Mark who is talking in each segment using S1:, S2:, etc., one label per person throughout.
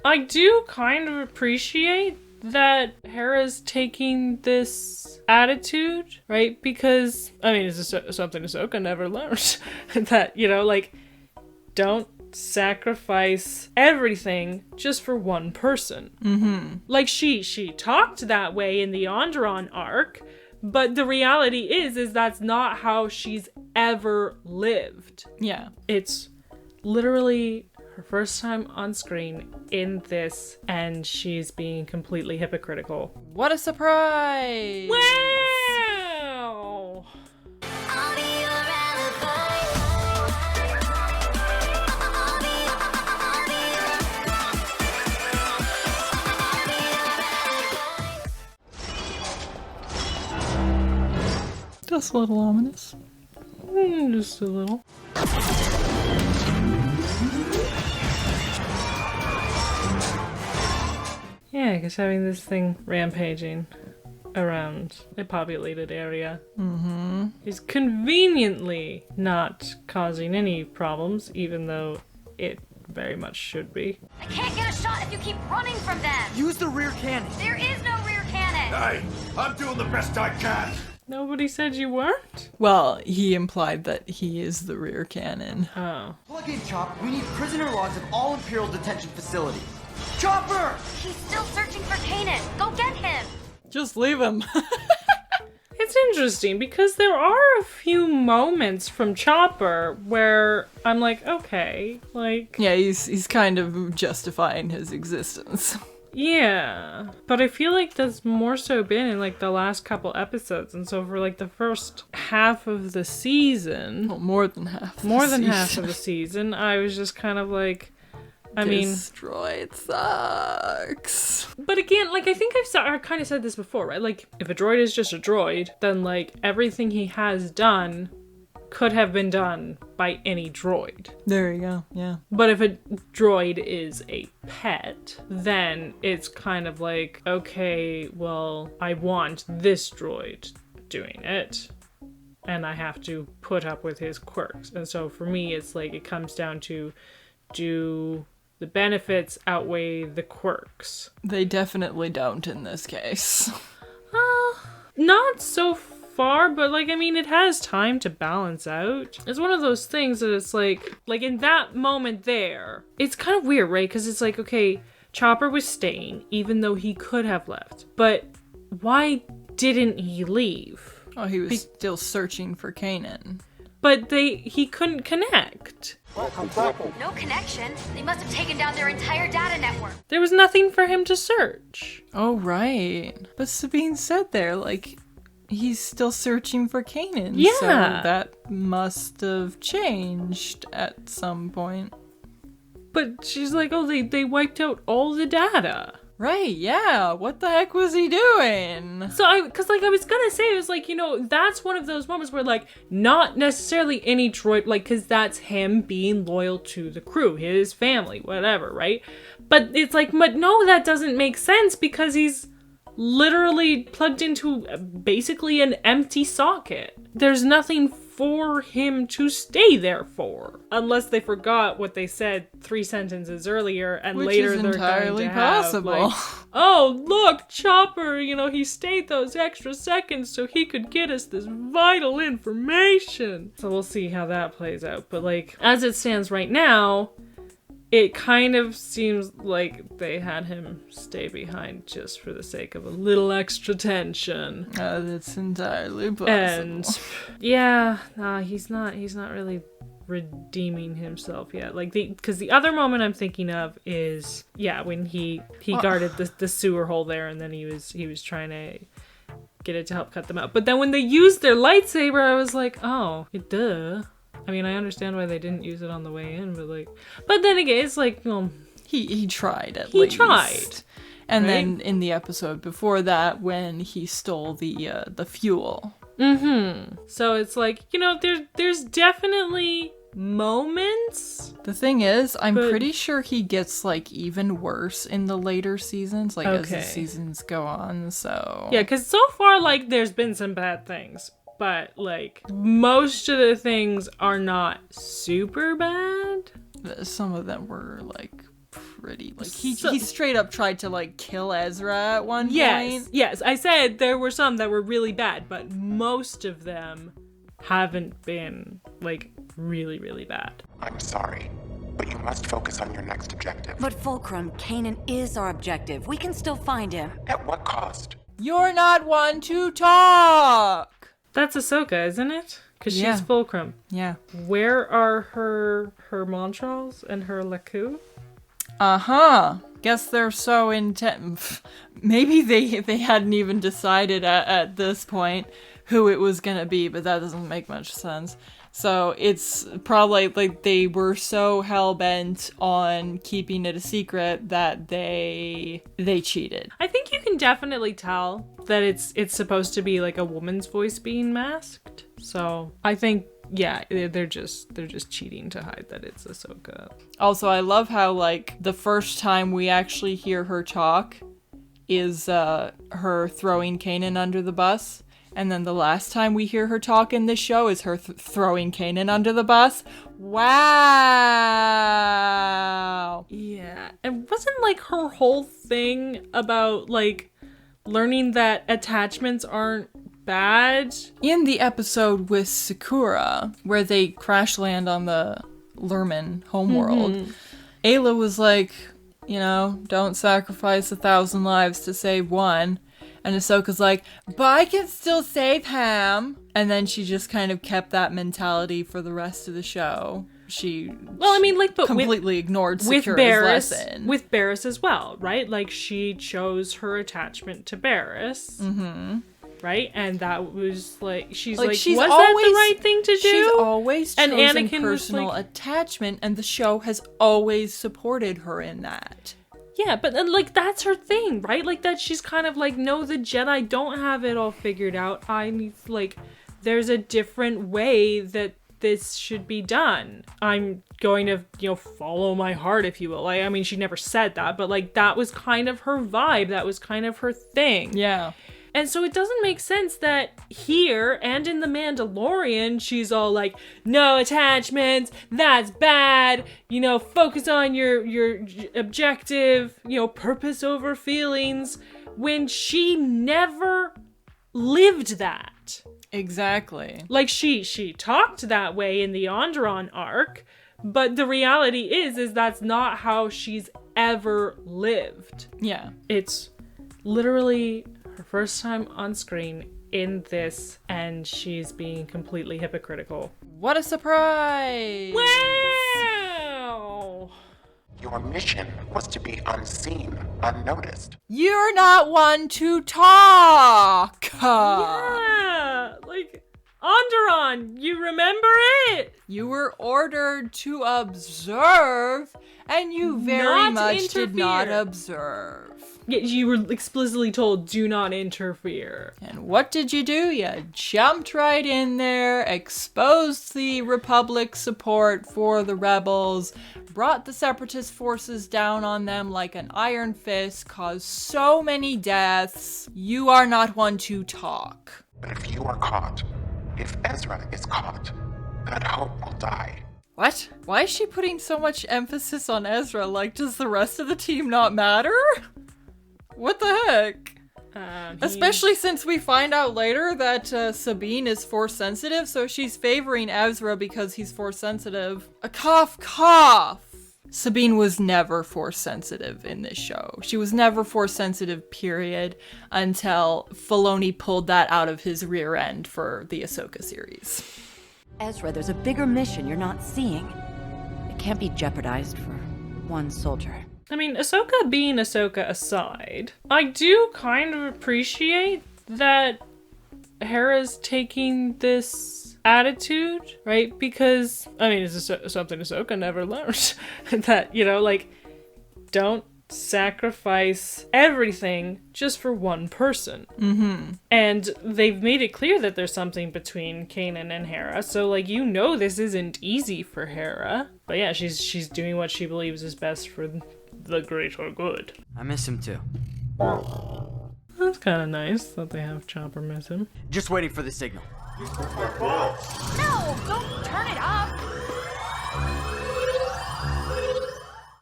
S1: I do kind of appreciate that Hera's taking this attitude, right? Because, I mean, it's something Ahsoka never learned. That, you know, like, don't sacrifice everything just for one person.
S2: Mm-hmm.
S1: Like, she talked that way in the Onderon arc, but the reality is that's not how she's ever lived.
S2: Yeah.
S1: It's literally her first time on screen in this, and she's being completely hypocritical.
S2: What a surprise!
S1: Wow!
S2: Just a little ominous.
S1: Just a little. Yeah, because having this thing rampaging around a populated area is conveniently not causing any problems, even though it very much should be.
S3: I can't get a shot if you keep running from them!
S4: Use the rear cannon!
S3: There is no rear cannon!
S5: Hey, I'm doing the best I can.
S1: Nobody said you weren't?
S2: Well, he implied that he is the rear cannon.
S1: Oh.
S4: Plug in, Chop. We need prisoner logs of all Imperial detention facilities. Chopper!
S3: He's still searching for Kanan! Go get him!
S2: Just leave him.
S1: It's interesting because there are a few moments from Chopper where I'm like, okay, like...
S2: Yeah, he's kind of justifying his existence.
S1: Yeah, but I feel like that's more so been in like the last couple episodes, and so for like the first half of the season...
S2: Well, more than half.
S1: Half of the season, I was just kind of like...
S2: This droid sucks.
S1: But again, like, I think I kind of said this before, right? Like, if a droid is just a droid, then, like, everything he has done could have been done by any droid.
S2: There you go, yeah.
S1: But if a droid is a pet, then it's kind of like, okay, well, I want this droid doing it, and I have to put up with his quirks. And so for me, it's like, it comes down to, do the benefits outweigh the quirks?
S2: They definitely don't in this case.
S1: Not so far, but like, I mean, it has time to balance out. It's one of those things that it's like in that moment there, it's kind of weird, right? Because it's like, okay, Chopper was staying, even though he could have left. But why didn't he leave?
S2: Oh, he was still searching for Kanan.
S1: But he couldn't connect.
S3: No connection. They must have taken down their entire data network.
S1: There was nothing for him to search.
S2: Oh, right. But Sabine said there, like, he's still searching for Kanan.
S1: Yeah.
S2: So that must have changed at some point.
S1: But she's like, oh, they wiped out all the data.
S2: Right, yeah. What the heck was he doing?
S1: So I was gonna say, it was like, you know, that's one of those moments where, like, not necessarily any droid, like, because that's him being loyal to the crew, his family, whatever, right? But it's like, but no, that doesn't make sense because he's literally plugged into basically an empty socket. There's nothing for him to stay there for. Unless they forgot what they said 3 sentences earlier, and
S2: Which
S1: later
S2: is
S1: they're
S2: entirely
S1: going to have,
S2: possible.
S1: like, oh, look, Chopper, you know, he stayed those extra seconds so he could get us this vital information. So we'll see how that plays out. But, like, as it stands right now, it kind of seems like they had him stay behind just for the sake of a little extra tension.
S2: That's entirely possible.
S1: And yeah, he's not really redeeming himself yet. Like, because the other moment I'm thinking of is, yeah, when he guarded the sewer hole there, and then he was trying to get it to help cut them out. But then when they used their lightsaber, I was like, oh, duh. I mean, I understand why they didn't use it on the way in, but then again, it's like, well,
S2: he tried at least.
S1: He tried.
S2: And
S1: right?
S2: then in the episode before that, when he stole the fuel.
S1: So it's like, you know, there's definitely moments.
S2: The thing is, I'm pretty sure he gets, like, even worse in the later seasons, like, as the seasons go on, so...
S1: Yeah, because so far, like, there's been some bad things. But, like, most of the things are not super bad.
S2: Some of them were, like, pretty, like, he straight up tried to, like, kill Ezra at one point.
S1: Yes, I said there were some that were really bad, but most of them haven't been, like, really, really bad.
S6: I'm sorry, but you must focus on your next objective.
S7: But Fulcrum, Kanan is our objective. We can still find him.
S6: At what cost?
S2: You're not one to talk!
S1: That's Ahsoka, isn't it? Because she's Fulcrum.
S2: Yeah.
S1: Where are her Montrals and her Laku?
S2: Uh-huh. Guess they're so intent. Maybe they hadn't even decided at this point who it was gonna be, but that doesn't make much sense. So it's probably like they were so hell-bent on keeping it a secret that they cheated.
S1: I think you can definitely tell that it's supposed to be like a woman's voice being masked. So I think, yeah, they're just cheating to hide that it's Ahsoka.
S2: Also, I love how, like, the first time we actually hear her talk is her throwing Kanan under the bus. And then the last time we hear her talk in this show is her throwing Kanan under the bus. Wow!
S1: Yeah. And wasn't, like, her whole thing about, like, learning that attachments aren't bad?
S2: In the episode with Sakura, where they crash land on the Lurman homeworld, Ayla was like, you know, don't sacrifice 1,000 lives to save one. And Ahsoka's like, but I can still save him. And then she just kind of kept that mentality for the rest of the show. But completely ignored Sakura's lesson.
S1: With Barriss as well, right? Like, she chose her attachment to Barriss. Mm-hmm. Right? And that was like, was that the right thing to do?
S2: She's always chosen personal attachment, and the show has always supported her in that.
S1: Yeah, but then, like, that's her thing, right? Like, that she's kind of like, no, the Jedi don't have it all figured out. I need, like, there's a different way that this should be done. I'm going to, you know, follow my heart, if you will. Like, I mean, she never said that, but, like, that was kind of her vibe. That was kind of her thing.
S2: Yeah.
S1: And so it doesn't make sense that here and in The Mandalorian, she's all like, no attachments, that's bad, you know, focus on your objective, you know, purpose over feelings, when she never lived that.
S2: Exactly.
S1: Like, she talked that way in the Onderon arc, but the reality is that's not how she's ever lived.
S2: Yeah.
S1: It's literally her first time on screen in this, and she's being completely hypocritical.
S2: What a surprise!
S1: Wow!
S6: Your mission was to be unseen, unnoticed.
S2: You're not one to talk!
S1: Yeah! Like, Onderon, you remember it?
S2: You were ordered to observe, and you very much did not observe.
S1: Yeah, you were explicitly told, do not interfere.
S2: And what did you do? You jumped right in there, exposed the Republic's support for the rebels, brought the Separatist forces down on them like an iron fist, caused so many deaths. You are not one to talk.
S6: But if you are caught, if Ezra is caught, Good Hope will die.
S2: What? Why is she putting so much emphasis on Ezra? Like, does the rest of the team not matter? What the heck? Especially since we find out later that Sabine is Force sensitive, so she's favoring Ezra because he's Force sensitive. A cough, cough! Sabine was never Force sensitive in this show. She was never Force sensitive, period, until Filoni pulled that out of his rear end for the Ahsoka series.
S7: Ezra, there's a bigger mission you're not seeing. It can't be jeopardized for one soldier.
S1: I mean, Ahsoka being Ahsoka aside, I do kind of appreciate that Hera's taking this attitude, right? Because, I mean, it's something Ahsoka never learned. That, you know, like, don't sacrifice everything just for one person. Mm-hmm. And they've made it clear that there's something between Kanan and Hera, so, like, you know this isn't easy for Hera. But yeah, she's doing what she believes is best for the greater good.
S4: I miss him too.
S1: That's kind of nice that they have Chopper miss him.
S4: Just waiting for the signal.
S3: No, don't turn it up.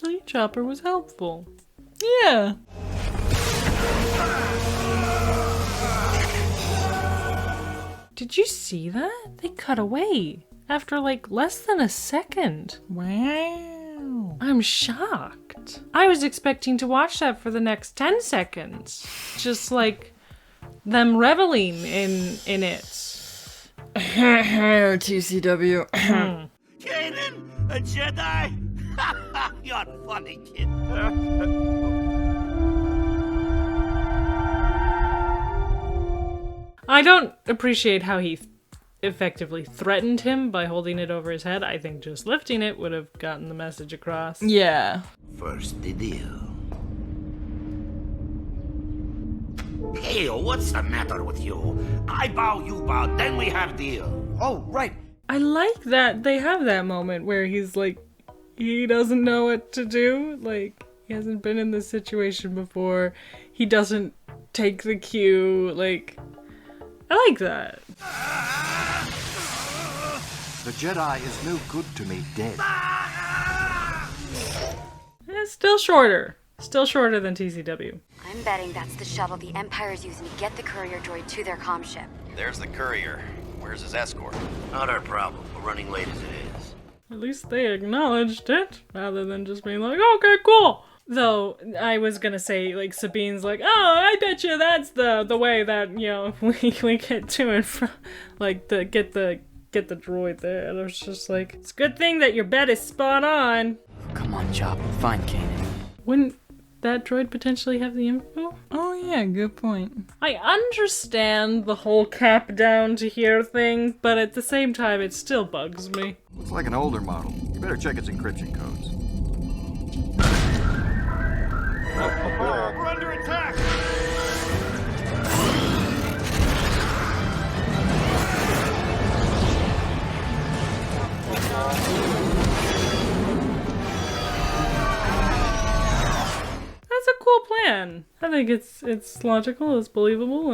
S1: Are you Chopper was helpful.
S2: Yeah.
S1: Did you see that? They cut away after like less than a second.
S2: Wow.
S1: I'm shocked. I was expecting to watch that for the next 10 seconds. Just like them reveling in it.
S2: TCW.
S5: Kanan, a Jedi? You're funny, kid.
S1: I don't appreciate how he effectively threatened him by holding it over his head. I think just lifting it would have gotten the message across.
S2: Yeah.
S5: First the deal. Hey, what's the matter with you? I bow, you bow, then we have deal.
S4: Oh, right.
S1: I like that they have that moment where he's like, he doesn't know what to do. Like, he hasn't been in this situation before. He doesn't take the cue. Like, I like that.
S8: The Jedi is no good to me dead.
S1: It's still shorter. Still shorter than TCW.
S3: I'm betting that's the shuttle the Empire's using to get the courier droid to their comm ship.
S9: There's the courier. Where's his escort?
S5: Not our problem. We're running late as it is.
S1: At least they acknowledged it, rather than just being like, okay, cool. Though, I was gonna say, like, Sabine's like, oh, I bet you that's the way that, you know, we get to and from, like, get the droid there. And I was just like, it's a good thing that your bet is spot on.
S10: Come on, Chopper, find Kanan.
S1: Wouldn't that droid potentially have the info?
S2: Oh yeah, good point.
S1: I understand the whole cap down to here thing, but at the same time, it still bugs me.
S8: Looks like an older model. You better check its encryption codes.
S5: We're under attack!
S1: That's a cool plan. I think it's logical, it's believable,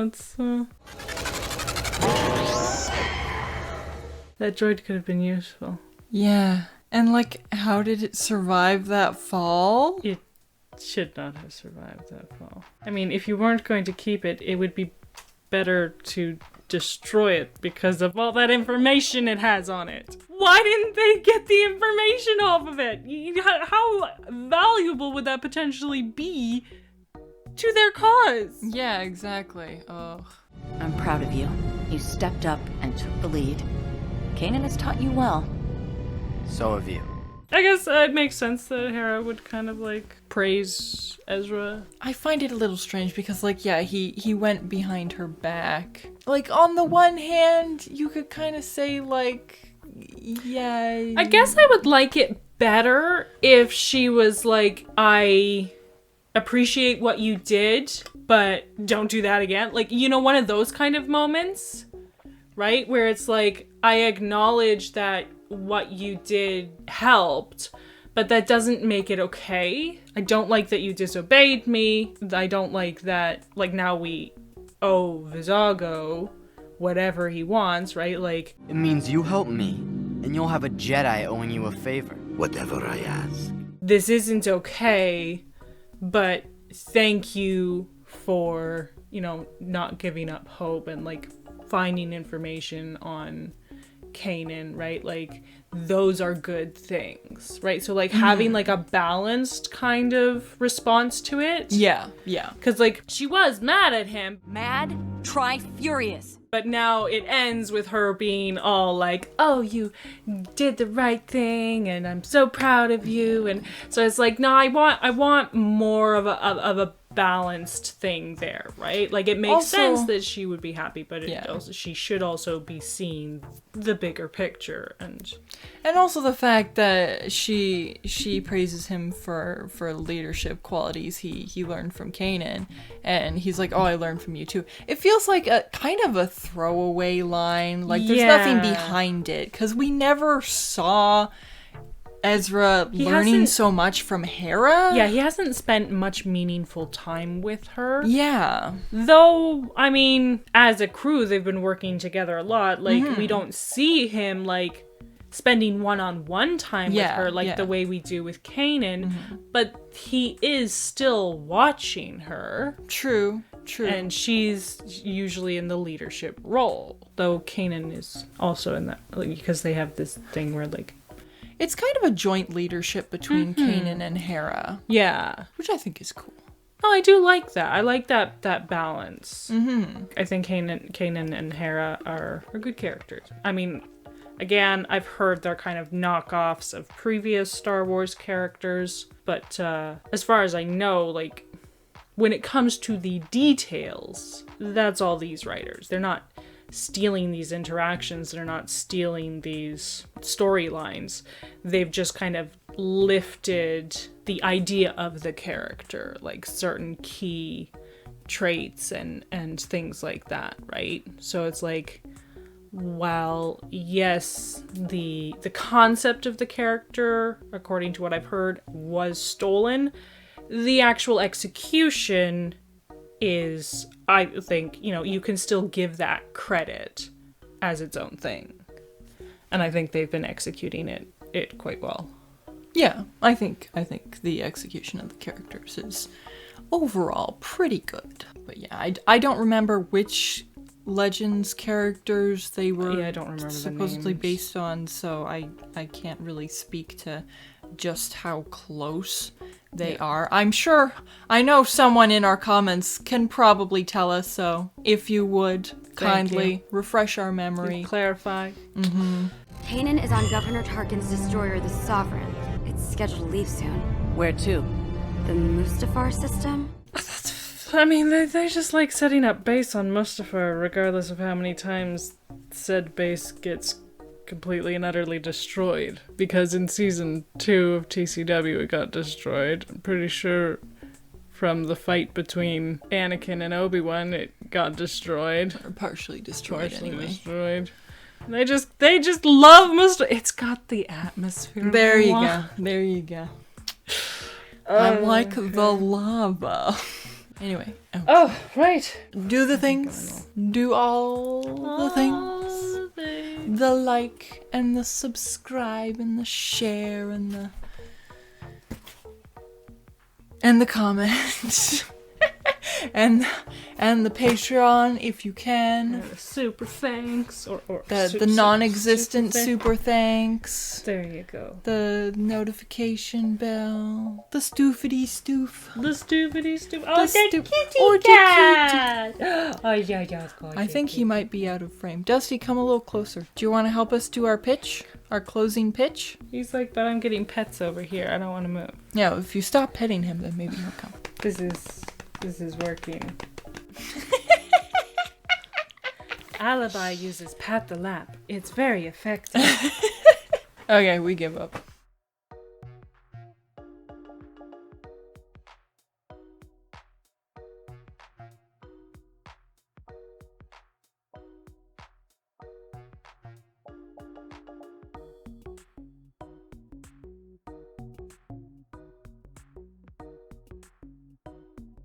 S1: that droid could have been useful.
S2: Yeah. And like, how did it survive that fall?
S1: It should not have survived that fall. I mean, if you weren't going to keep it, it would be better to destroy it because of all that information it has on it. Why didn't they get the information off of it? How valuable would that potentially be to their cause?
S2: Yeah, exactly. Ugh.
S7: I'm proud of you. You stepped up and took the lead. Kanan has taught you well.
S10: So have you.
S1: I guess it makes sense that Hera would kind of like praise Ezra.
S2: I find it a little strange because, like, yeah, he went behind her back. Like, on the one hand, you could kind of say, like, yeah.
S1: I guess I would like it better if she was like, I appreciate what you did, but don't do that again. Like, you know, one of those kind of moments, right? Where it's like, I acknowledge that what you did helped, but that doesn't make it okay. I don't like that you disobeyed me. I don't like that, like, now we owe Vizago whatever he wants, right? Like,
S10: It means you help me, and you'll have a Jedi owing you a favor.
S5: Whatever I ask.
S1: this isn't okay, but thank you for, you know, not giving up hope and, like, finding information on Kanan, right? Like, those are good things, right? So, like, having, like, a balanced kind of response to it.
S2: Yeah.
S1: Because, like, she was mad at him.
S7: Mad? Try furious.
S1: But now it ends with her being all like, oh, you did the right thing, and I'm so proud of you. And so it's like, no, I want more of a balanced thing there, right? Like, it makes
S2: Also,
S1: sense that she would be happy, but it
S2: yeah.
S1: also, she should also be seeing the bigger picture. And
S2: also the fact that she praises him for leadership qualities he learned from Kanan, and he's like, oh, I learned from you too. It feels like a kind of a throwaway line, like there's nothing behind it, because we never saw Ezra learning so much from Hera.
S1: Yeah, he hasn't spent much meaningful time with her.
S2: Yeah.
S1: Though, I mean, as a crew, they've been working together a lot. Like, we don't see him, like, spending one-on-one time with her like the way we do with Kanan, but he is still watching her.
S2: True.
S1: And she's usually in the leadership role, though Kanan is also in that, like, because they have this thing where, like,
S2: it's kind of a joint leadership between Kanan and Hera.
S1: Yeah.
S2: Which I think is cool.
S1: Oh, I do like that. I like that balance. I think Kanan and Hera are good characters. I mean, again, I've heard they're kind of knockoffs of previous Star Wars characters, but as far as I know, like, when it comes to the details, that's all these writers. They're not stealing these interactions. They're not stealing these storylines. They've just kind of lifted the idea of the character, like certain key traits and things like that, right? So it's like, while yes, the concept of the character, according to what I've heard, was stolen, the actual execution is, I think, you know, you can still give that credit as its own thing. And I think they've been executing it quite well.
S2: Yeah, I think the execution of the characters is overall pretty good. But yeah, I don't remember which Legends characters they were
S1: I don't remember
S2: supposedly
S1: the names.
S2: based on, so I can't really speak to just how close they are. I know someone in our comments can probably tell us, so if you would kindly refresh our memory.
S1: Clarify.
S3: Kanan is on Governor Tarkin's destroyer, the Sovereign. It's scheduled to leave soon.
S7: Where to?
S3: The Mustafar system?
S1: I mean, they just like setting up base on Mustafar, regardless of how many times said base gets completely and utterly destroyed. Because in season 2 of TCW it got destroyed. I'm pretty sure from the fight between Anakin and Obi-Wan it got destroyed.
S2: Or partially destroyed anyway.
S1: Destroyed. They just love Mustafar. It's got the atmosphere.
S2: There you go. I'm like the lava. Anyway.
S1: Oh, right.
S2: Do the things. Do all the things. The like and the subscribe and the share and the comment. and the Patreon if you can.
S1: Super thanks or
S2: the non-existent super thanks.
S1: There you go.
S2: The notification bell. The stoofity stoof.
S1: The stoofity stoof.
S2: Oh,
S1: the
S2: kitty
S1: cat. Oh yeah.
S2: I think he might be out of frame. Dusty, come a little closer. Do you want to help us do our pitch? Our closing pitch?
S1: He's like, but I'm getting pets over here. I don't want to move.
S2: Yeah, if you stop petting him, then maybe he'll come.
S1: This is working. Alibi uses Pat the Lap. It's very effective.
S2: Okay, we give up.